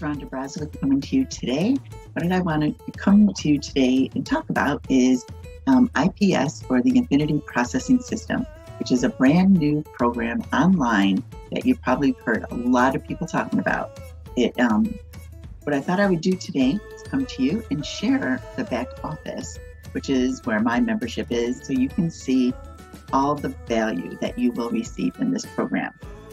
Rhonda Brzozowiec coming to you today. What I want to come to you today and talk about is IPS, or the Infinity Processing System, which is a brand new program online that you've probably heard a lot of people talking about. What I thought I would do today is come to you and share the back office, which is where my membership is, so you can see all the value that you will receive in this program.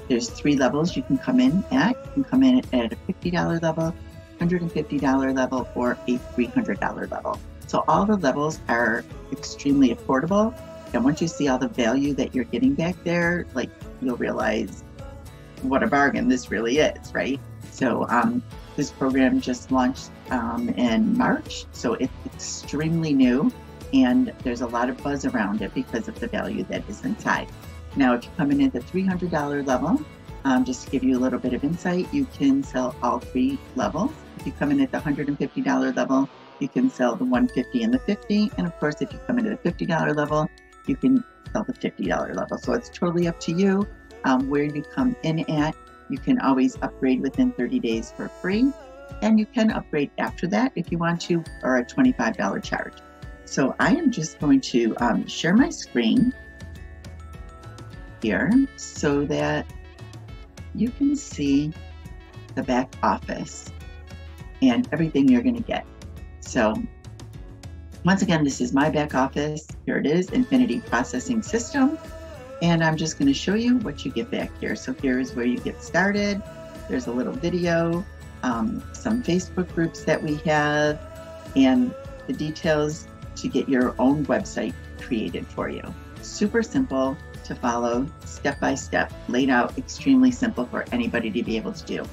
There's 3 levels you can come in at. You can come in at a $50 level, $150 level, or a $300 level. So all the levels are extremely affordable. And once you see all the value that you're getting back there, like, you'll realize what a bargain this really is, right? So this program just launched in March, so it's extremely new, and there's a lot of buzz around it because of the value that is inside. Now, if you come in at the $300 level, just to give you a little bit of insight, you can sell all 3 levels. If you come in at the $150 level, you can sell the $150 and the $50. And of course, if you come in at the $50 level, you can sell the $50 level. So it's totally up to you where you come in at. You can always upgrade within 30 days for free. And you can upgrade after that if you want to, or a $25 charge. So I am just going to share my screen here so that you can see the back office and everything you're going to get. So once again, this is my back office. Here it is, Infinity Processing System. And I'm just going to show you what you get back here. So here's where you get started. There's a little video, some Facebook groups that we have, and the details to get your own website created for you. Super simple to follow, step by step, laid out, extremely simple for anybody to be able to do.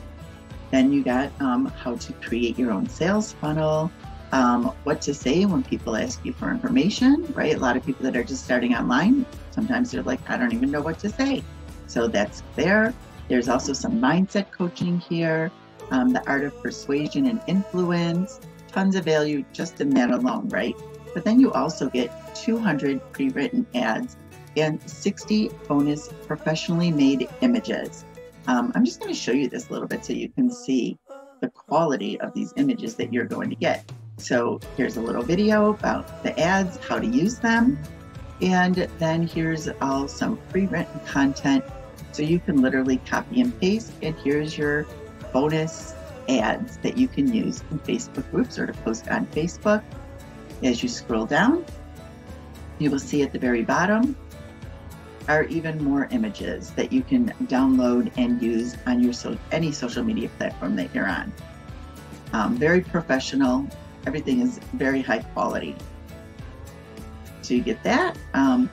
Then you got how to create your own sales funnel, what to say when people ask you for information, right? A lot of people that are just starting online, sometimes they're like, I don't even know what to say. So that's there. There's also some mindset coaching here, the art of persuasion and influence, tons of value just in that alone, right? But then you also get 200 pre-written ads and 60 bonus professionally made images. I'm just going to show you this a little bit so you can see the quality of these images that you're going to get. So here's a little video about the ads, how to use them. And then here's all some pre-written content. So you can literally copy and paste. And here's your bonus ads that you can use in Facebook groups or to post on Facebook. As you scroll down, you will see at the very bottom are even more images that you can download and use on your any social media platform that you're on. Very professional. Everything is very high quality. So you get that.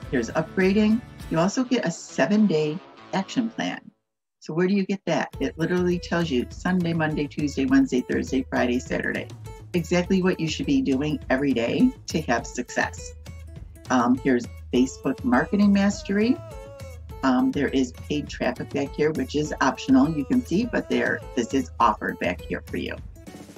Here's upgrading. You also get a 7-day action plan. So where do you get that? It literally tells you Sunday, Monday, Tuesday, Wednesday, Thursday, Friday, Saturday. Exactly what you should be doing every day to have success. Here's Facebook Marketing Mastery. There is paid traffic back here, which is optional, you can see, but this is offered back here for you.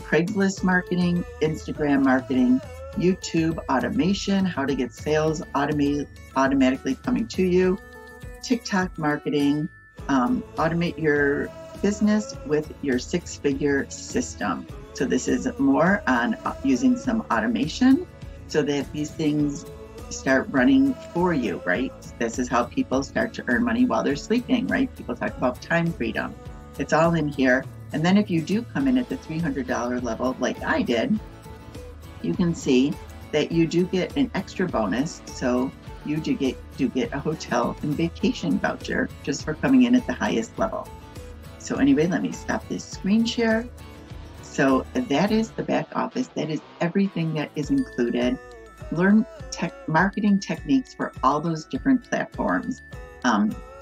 Craigslist marketing, Instagram marketing, YouTube automation, how to get sales automatically coming to you, TikTok marketing, automate your business with your 6-figure system. So this is more on using some automation so that these things start running for you, right? This is how people start to earn money while they're sleeping, right? People talk about time freedom. It's all in here. And then if you do come in at the $300 level, like I did, you can see that you do get an extra bonus. So you do get a hotel and vacation voucher just for coming in at the highest level. So anyway, let me stop this screen share. So that is the back office. That is everything that is included. Learn marketing techniques for all those different platforms.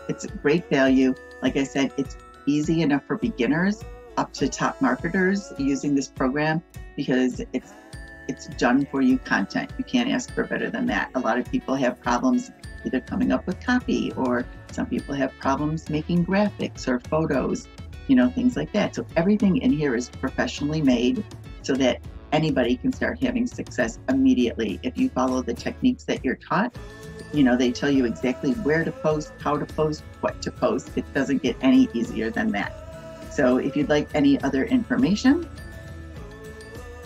It's great value. Like I said, it's easy enough for beginners up to top marketers using this program because it's done for you content. You can't ask for better than that. A lot of people have problems either coming up with copy, or some people have problems making graphics or photos, things like that. So everything in here is professionally made so that anybody can start having success immediately. If you follow the techniques that you're taught, they tell you exactly where to post, how to post, what to post. It doesn't get any easier than that. So if you'd like any other information,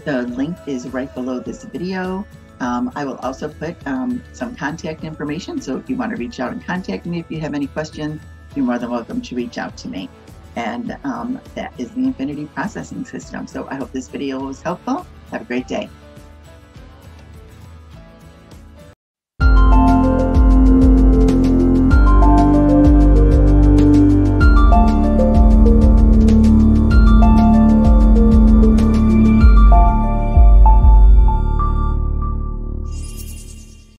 the link is right below this video. I will also put some contact information. So if you want to reach out and contact me, if you have any questions, you're more than welcome to reach out to me. And that is the Infinity Processing System. So I hope this video was helpful. Have a great day.